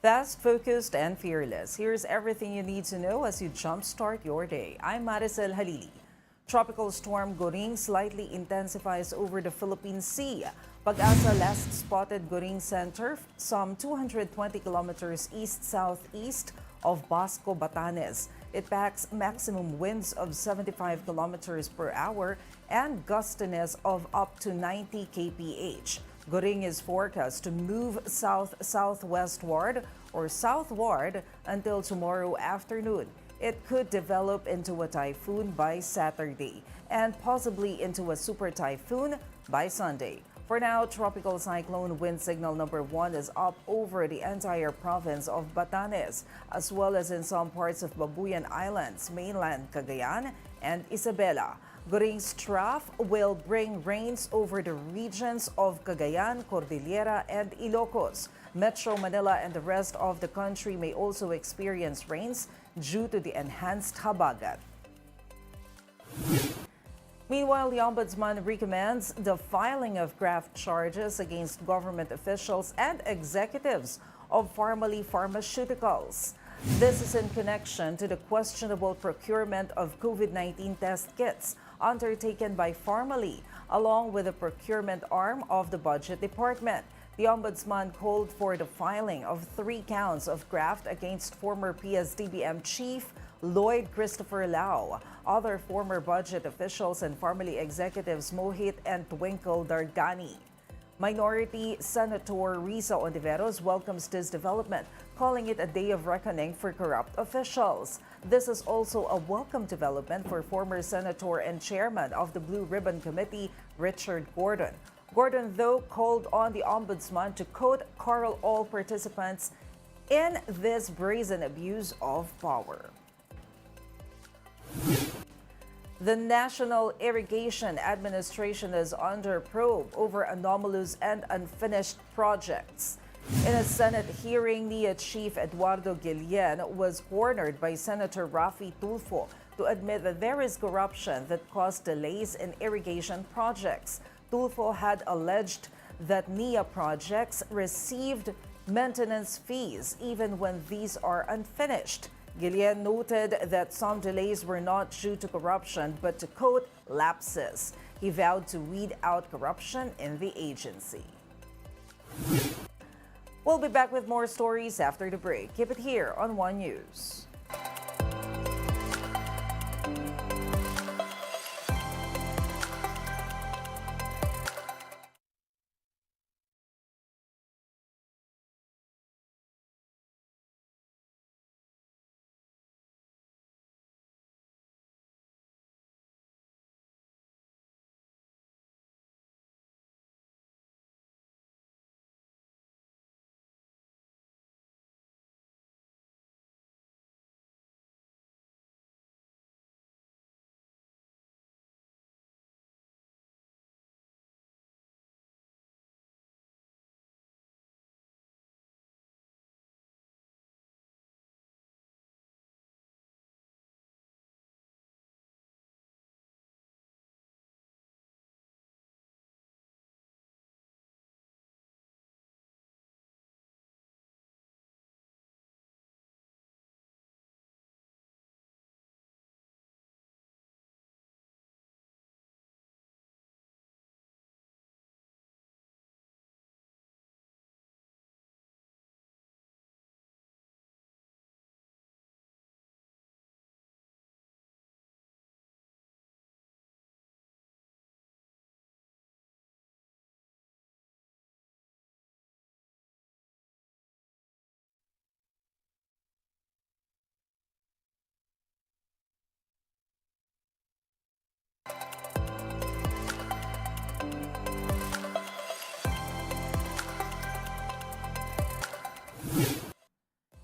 Fast, focused, and fearless. Here's everything you need to know as you jumpstart your day. I'm Maricel Halili. Tropical storm Goring slightly intensifies over the Philippine Sea. Pag-asa last spotted Goring Center, some 220 kilometers east-southeast of Basco, Batanes. It packs maximum winds of 75 kilometers per hour and gustiness of up to 90 kph. Goring is forecast to move south-southwestward or southward until tomorrow afternoon. It could develop into a typhoon by Saturday and possibly into a super typhoon by Sunday. For now, tropical cyclone wind signal number 1 is up over the entire province of Batanes, as well as in some parts of Babuyan Islands, mainland Cagayan, and Isabela. Goring's trough will bring rains over the regions of Cagayan, Cordillera, and Ilocos. Metro Manila and the rest of the country may also experience rains due to the enhanced habagat. Meanwhile, the Ombudsman recommends the filing of graft charges against government officials and executives of Pharmally Pharmaceuticals. This is in connection to the questionable procurement of COVID-19 test kits undertaken by Pharmally, along with the procurement arm of the Budget Department. The Ombudsman called for the filing of 3 counts of graft against former PS-DBM chief Lloyd Christopher Lau, other former budget officials and Pharmally executives Mohit and Twinkle Dargani. Minority Senator Risa Ontiveros welcomes this development, calling it a day of reckoning for corrupt officials. This is also a welcome development for former Senator and Chairman of the Blue Ribbon Committee, Richard Gordon. Gordon, though, called on the Ombudsman to, quote, "curl all participants in this brazen abuse of power." The National Irrigation Administration is under probe over anomalous and unfinished projects. In a Senate hearing, NIA Chief Eduardo Guillen was cornered by Senator Rafi Tulfo to admit that there is corruption that caused delays in irrigation projects. Tulfo had alleged that NIA projects received maintenance fees even when these are unfinished. Guillen noted that some delays were not due to corruption but to, quote, lapses. He vowed to weed out corruption in the agency. We'll be back with more stories after the break. Keep it here on One News.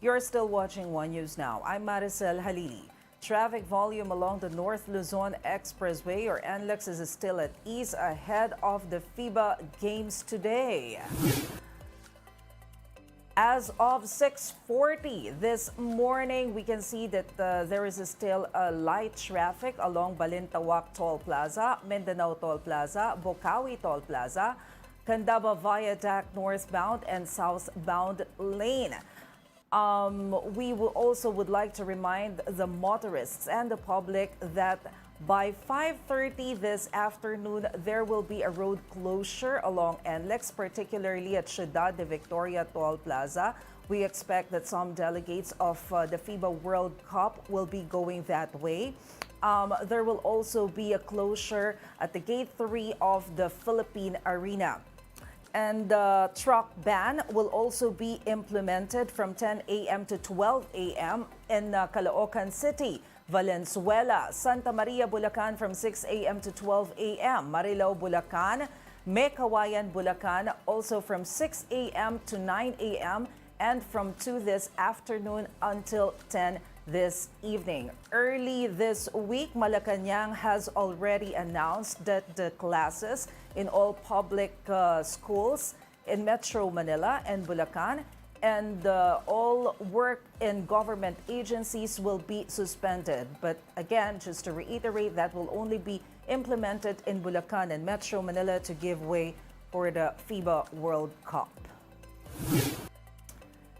You're still watching One News Now. I'm Maricel Halili. Traffic volume along the North Luzon Expressway or NLEX is still at ease ahead of the FIBA Games today. As of 6:40 this morning, we can see that there is still a light traffic along Balintawak Toll Plaza, Mindanao Toll Plaza, Bocaue Toll Plaza, Candaba Viaduct northbound and southbound lane. We will also would like to remind the motorists and the public that by 5:30 this afternoon, there will be a road closure along NLEX, particularly at Ciudad de Victoria Toll Plaza. We expect that some delegates of the FIBA World Cup will be going that way. There will also be a closure at the Gate 3 of the Philippine Arena. And the truck ban will also be implemented from 10 a.m. to 12 a.m. in Caloocan City, Valenzuela, Santa Maria, Bulacan from 6 a.m. to 12 a.m., Marilao, Bulacan, Mekawayan, Bulacan also from 6 a.m. to 9 a.m. and from 2 this afternoon until 10 this evening. Early this week, Malacanang has already announced that the classes in all public schools in Metro Manila and Bulacan and all work in government agencies will be suspended. But again, just to reiterate, that will only be implemented in Bulacan and Metro Manila to give way for the FIBA World Cup.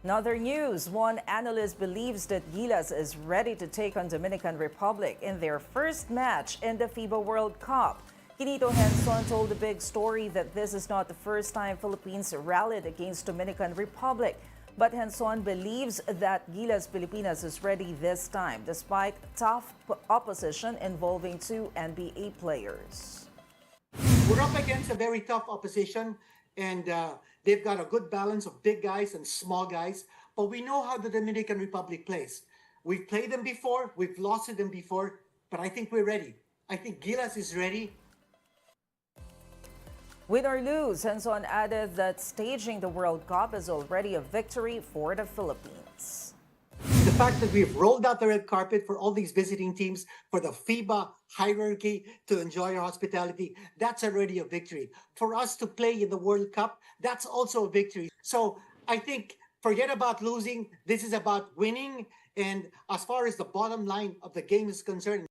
In other news, one analyst believes that Gilas is ready to take on Dominican Republic in their first match in the FIBA World Cup. Quinito Henson told the Big Story that this is not the first time Philippines rallied against Dominican Republic. But Henson believes that Gilas Pilipinas is ready this time, despite tough opposition involving 2 NBA players. We're up against a very tough opposition, and they've got a good balance of big guys and small guys. But we know how the Dominican Republic plays. We've played them before, we've lost to them before, but I think we're ready. I think Gilas is ready. Win or lose, Henson added that staging the World Cup is already a victory for the Philippines. The fact that we've rolled out the red carpet for all these visiting teams, for the FIBA hierarchy to enjoy our hospitality, that's already a victory. For us to play in the World Cup, that's also a victory. So I think forget about losing. This is about winning. And as far as the bottom line of the game is concerned,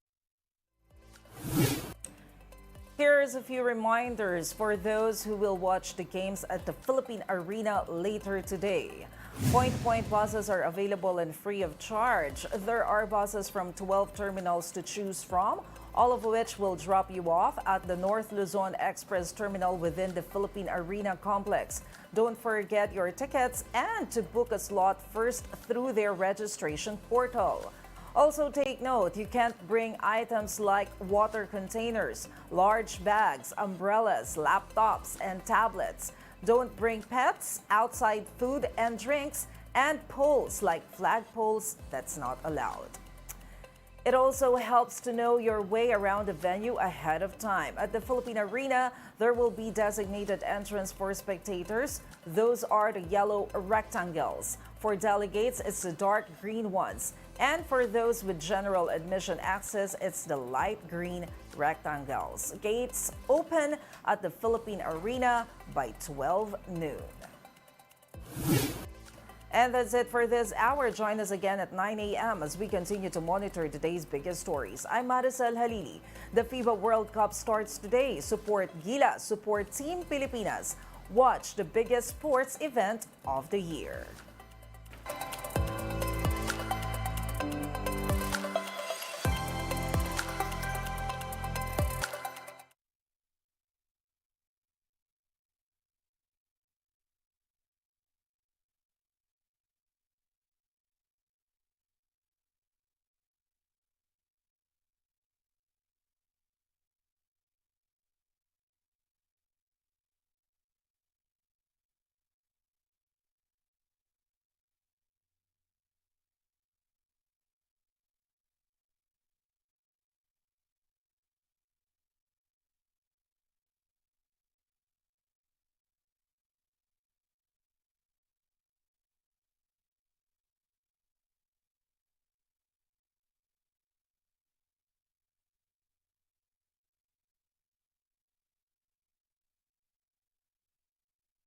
here's a few reminders for those who will watch the games at the Philippine Arena later today. Point-to-point buses are available and free of charge. There are buses from 12 terminals to choose from, all of which will drop you off at the North Luzon Express Terminal within the Philippine Arena complex. Don't forget your tickets and to book a slot first through their registration portal. Also take note, you can't bring items like water containers, large bags, umbrellas, laptops, and tablets. Don't bring pets, outside food and drinks, and poles like flagpoles. That's not allowed. It also helps to know your way around the venue ahead of time. At the Philippine Arena, there will be designated entrance for spectators. Those are the yellow rectangles. For delegates, it's the dark green ones. And for those with general admission access, it's the light green rectangles. Gates open at the Philippine Arena by 12 noon. And that's it for this hour. Join us again at 9 a.m. as we continue to monitor today's biggest stories. I'm Maricel Halili. The FIBA World Cup starts today. Support Gilas, support Team Pilipinas. Watch the biggest sports event of the year.